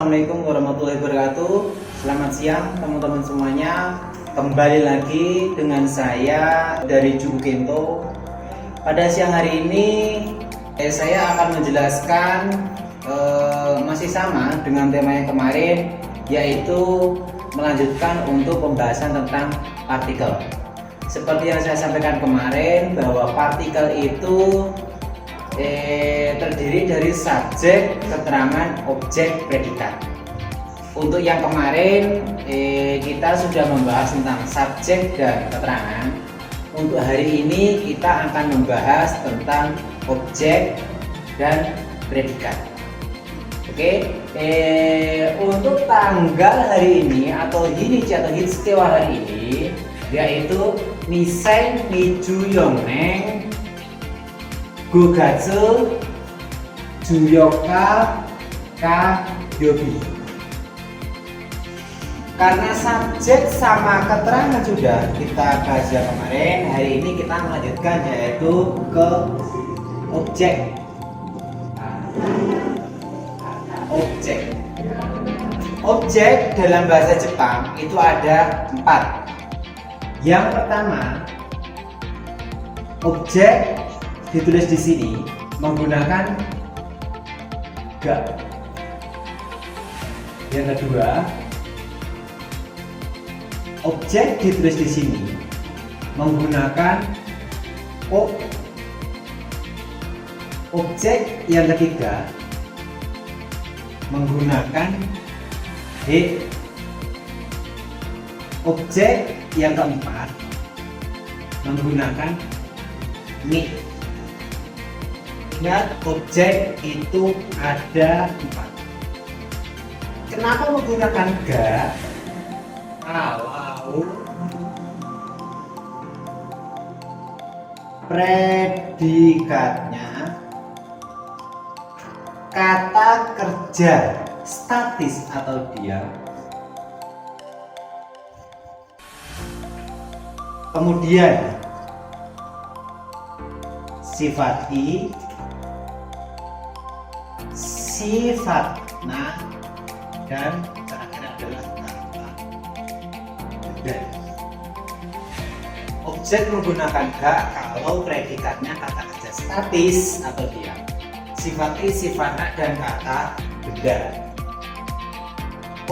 Assalamualaikum warahmatullahi wabarakatuh. Selamat siang teman-teman semuanya. Kembali lagi dengan saya dari Juku Kento. Pada siang hari ini saya akan menjelaskan masih sama dengan tema yang kemarin, yaitu melanjutkan untuk pembahasan tentang partikel. Seperti yang saya sampaikan kemarin, bahwa partikel itu terdiri dari subjek, keterangan, objek, predikat. Untuk yang kemarin kita sudah membahas tentang subjek dan keterangan. Untuk hari ini kita akan membahas tentang objek dan predikat. Oke, untuk tanggal hari ini atau hinichi atau hitsukewa hari ini, yaitu Nisei Nijuyoneng Gogatsu Juyoka Ka Yobi. Karena subjek sama keterangan sudah kita bahas ya kemarin, hari ini kita melanjutkan yaitu ke objek. Objek dalam bahasa Jepang itu ada 4. Yang pertama, objek ditulis di sini menggunakan ga. Yang kedua, objek ditulis di sini menggunakan o. Objek yang ketiga menggunakan he. Objek yang keempat menggunakan ni. Ingat, objek itu ada 4. Kenapa menggunakan ga? Kalau predikatnya kata kerja statis atau diam, kemudian sifat i, sifat na, dan terakhir adalah kata dan. Objek menggunakan ga kalau predikatnya kata kerja statis atau diam, sifat i, sifat na, dan kata benda.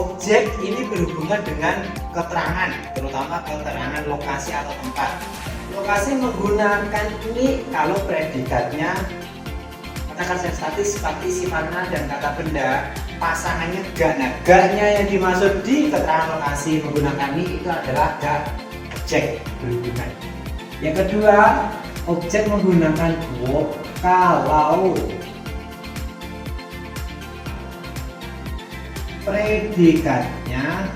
Objek ini berhubungan dengan keterangan, terutama keterangan lokasi atau tempat. Lokasi menggunakan ini kalau predikatnya kata kerja statis, sifat i, sifat na, dan kata benda. Pasangannya ga. Nah, ga-nya yang dimaksud di keterangan lokasi menggunakan ini itu adalah ga objek berhubungan. Yang kedua, objek menggunakan wo kalau predikatnya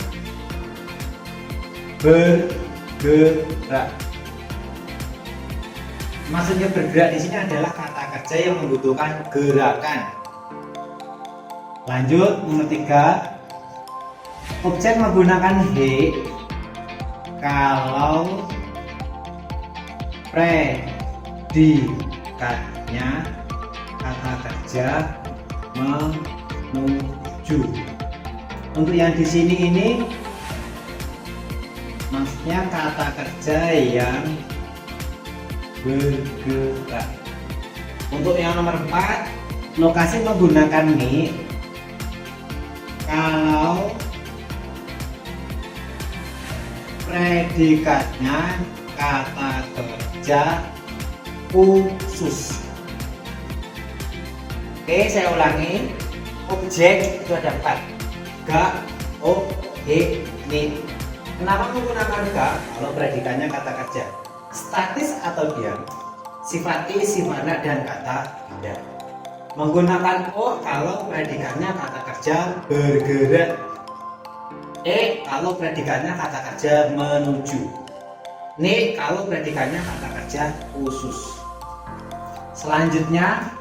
bergerak. Maksudnya bergerak di sini adalah kata kerja yang membutuhkan gerakan. Lanjut, nomor 3, objek menggunakan he kalau predikatnya kata kerja menuju. Untuk yang di sini ini maksudnya kata kerja yang bergerak. Untuk yang nomor 4, lokasi menggunakan ni kalau predikatnya kata kerja khusus. Oke, saya ulangi. Objek itu ada 4. Ga, o, he, ni. Kenapa menggunakan ga? Kalau predikatnya kata kerja statis atau diam, sifat i, sifat na, dan kata benda. Menggunakan o kalau predikatnya kata kerja bergerak. Kalau predikatnya kata kerja menuju. Ni kalau predikatnya kata kerja khusus. Selanjutnya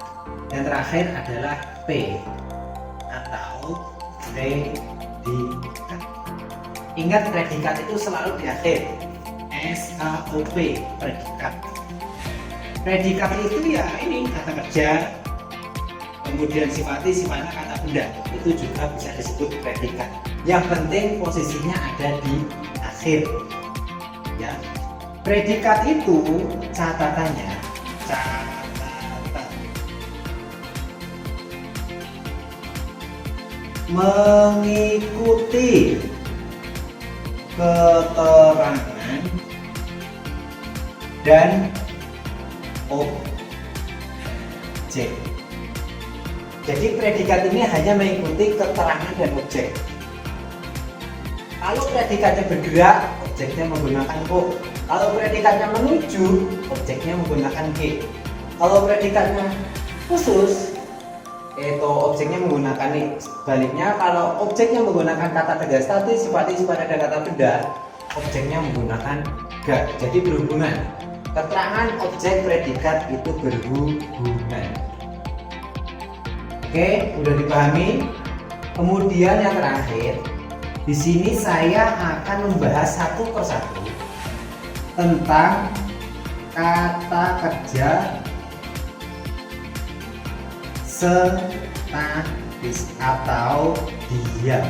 yang terakhir adalah p atau predikat. Ingat, predikat itu selalu di akhir. SKOP, predikat. Predikat itu ya ini kata kerja, kemudian sifatnya kata benda. Itu itu juga bisa disebut predikat. Yang penting posisinya ada di akhir. Ya. Predikat itu catatannya mengikuti keterangan dan objek. Jadi predikat ini hanya mengikuti keterangan dan objek. Kalau predikatnya bergerak, objeknya menggunakan ko. Kalau predikatnya menuju, objeknya menggunakan ke. Kalau predikatnya khusus, itu objeknya menggunakan ni. Sebaliknya kalau objeknya menggunakan kata tegas statis seperti pada kata benda, objeknya menggunakan ga. Jadi berhubungan. Keterangan objek predikat itu berhubungan. Oke, udah dipahami? Kemudian yang terakhir, di sini saya akan membahas satu persatu tentang kata kerja statis atau diam.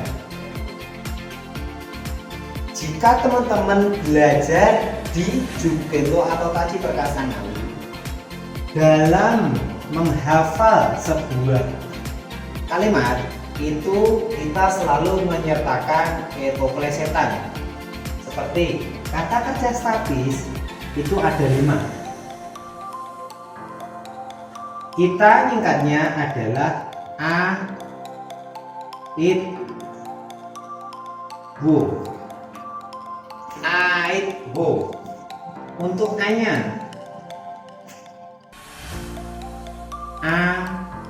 Jika teman-teman belajar di Jupento atau Kaji Perkasa Ngawi dalam menghafal sebuah kalimat, itu kita selalu menyertakan plesetan. Seperti kata kerja statis itu ada 5. Kita singkatnya adalah a, it, wo. A, it, wo. Untuk A-nya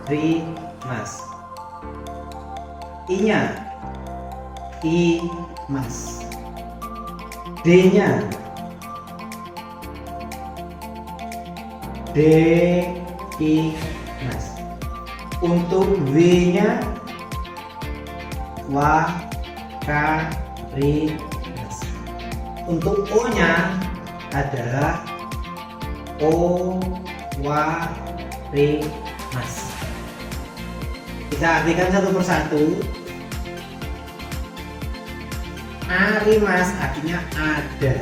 Arimas. I-nya Imas. D-nya Dimas. Untuk W-nya Wakarimas. Untuk O-nya adalah Owarimas. Kita artikan satu persatu. Arimas artinya ada,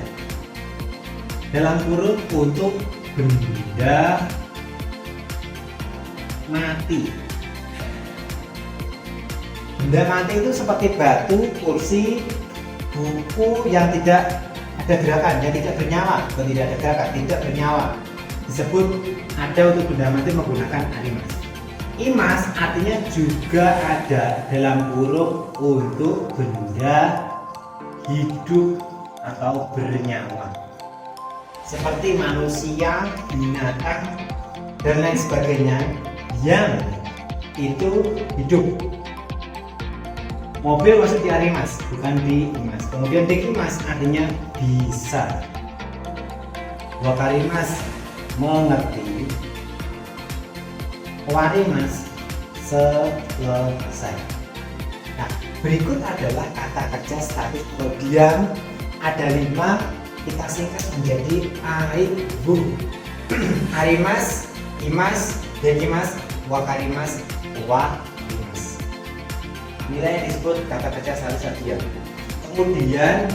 dalam kurung untuk benda mati. Benda mati itu seperti batu, kursi, buku yang tidak ada gerakan, yang tidak bernyawa. Bukan tidak ada gerakan, tidak bernyawa, disebut ada untuk benda mati menggunakan arimas. Imas artinya juga ada, dalam kurung untuk benda hidup atau bernyawa, seperti manusia, binatang, dan lain sebagainya yang itu hidup. Mobil masuk di arimas, bukan di imas. Kemudian di imas artinya bisa. Wakarimas mengerti, warimas selesai. Nah, berikut adalah kata kerja statis atau diam. Ada 5, kita singkat menjadi aibu. Arimas, imas, dekimas, wakarimas, warimas. Inilah yang disebut kata kerja statis atau diam. Kemudian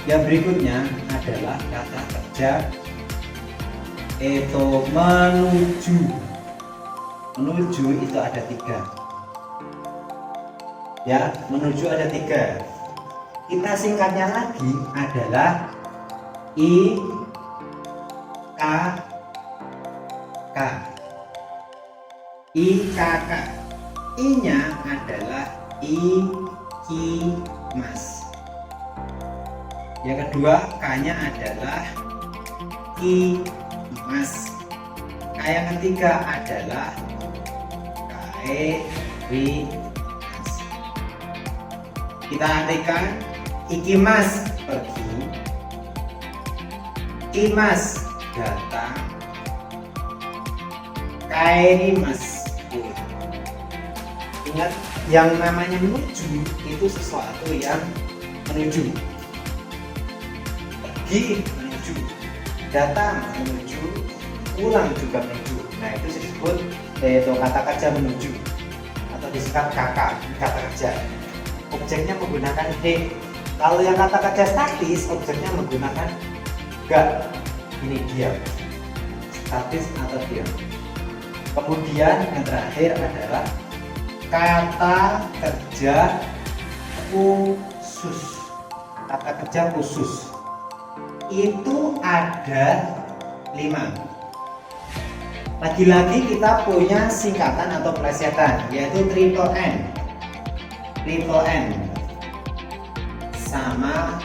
yang berikutnya adalah kata kerja itu menuju. Menuju itu ada 3. Ya, menuju ada 3. Kita singkatnya lagi adalah I K K. IKK. I-nya adalah ikimas. Yang kedua, K-nya adalah imas. K yang ketiga adalah kaerimas. Kita artikan ikimas pergi, imas datang, kaerimas pulang. Ingat, yang namanya menuju itu sesuatu yang menuju. Pergi menuju, datang menuju, pulang juga menuju. Nah, itu disebut yaitu kata kerja menuju atau atau disingkat KK, kata kerja. Objeknya menggunakan he. Kalau yang kata kerja statis, objeknya menggunakan ga. Ini diam, statis atau diam. Kemudian yang terakhir adalah kata kerja khusus. Kata kerja khusus itu ada 5. Lagi-lagi kita punya singkatan atau plesetan, yaitu triple N. Triple N sama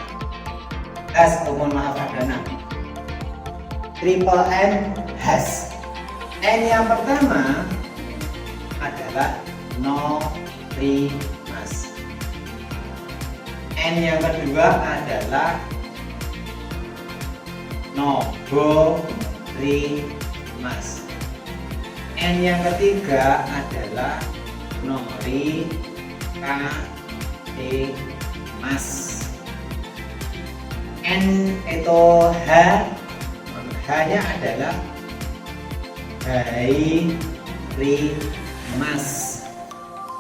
has, mohon maaf ada 6. Triple N has. N yang pertama adalah norimas. N yang kedua adalah noborimas. N yang ketiga adalah norikaemas. N itu H-nya adalah hairimas.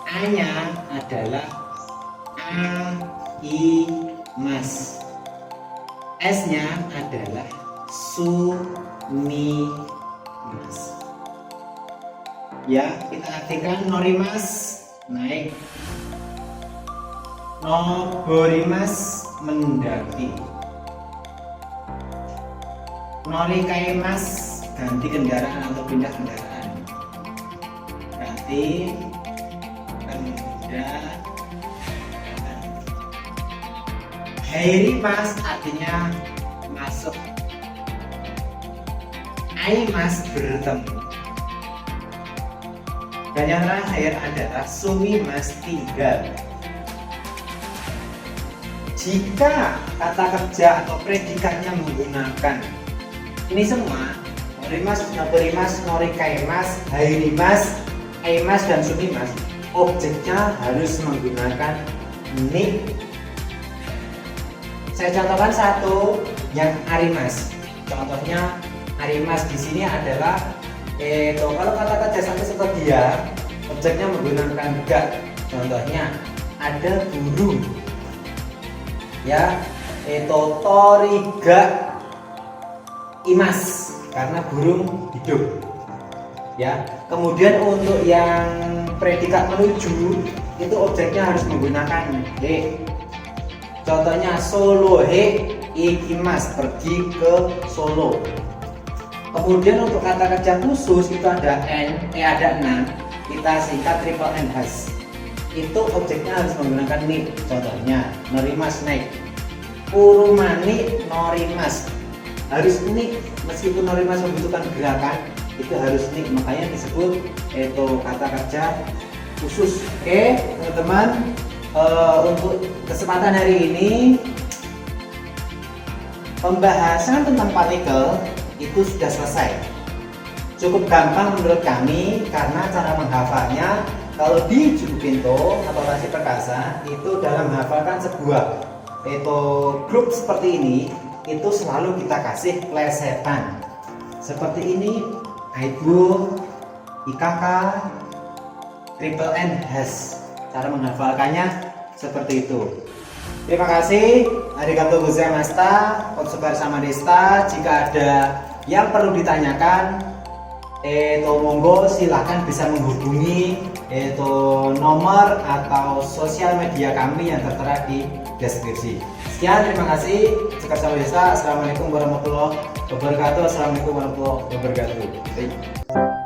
A-nya adalah aimas. S-nya adalah sumimas. Ya, kita artikan norimas naik, noborimas mendaki, norikaemas ganti kendaraan atau pindah kendaraan, ganti kendaraan. Hairimas artinya masuk, aimas bertemu, dan yang terakhir adalah sumimas tinggal. Jika kata kerja atau predikatnya menggunakan ini semua, norimas, noborimas, norikaemas, hairimas, aimas, dan sumimas, objeknya harus menggunakan ni. Saya contohkan satu yang arimas. Contohnya arimas di sini adalah kalau kata kerja statis atau dia, objeknya menggunakan ga. Contohnya ada burung. Ya, toriga imas karena burung hidup. Ya, kemudian untuk yang predikat menuju itu objeknya harus menggunakan he. Contohnya Solo he ikimas, pergi ke Solo. Kemudian untuk kata kerja khusus itu ada ada 6. Kita singkat triple N has. Itu objeknya harus menggunakan ni. Contohnya norimas naik, urumani norimas, harus ni. Meskipun norimas membutuhkan gerakan, itu harus ni, makanya disebut itu kata kerja khusus. Oke teman-teman, untuk kesempatan hari ini pembahasan tentang partikel itu sudah selesai. Cukup gampang menurut kami karena cara menghafalnya kalau di Juku Pinto atau Rasi Perkasa itu dalam menghafalkan sebuah grup seperti ini itu selalu kita kasih plesetan seperti ini: Aibu, IKK, triple N has. Cara menghafalkannya seperti itu. Terima kasih. Arigatou gozaimashita. Otsukaresama sama desta. Jika ada yang perlu ditanyakan, monggo silahkan bisa menghubungi nomor atau sosial media kami yang tertera di deskripsi. Sekian, terima kasih. Otsukaresama desta. Assalamualaikum warahmatullahi wabarakatuh. Assalamualaikum warahmatullahi wabarakatuh.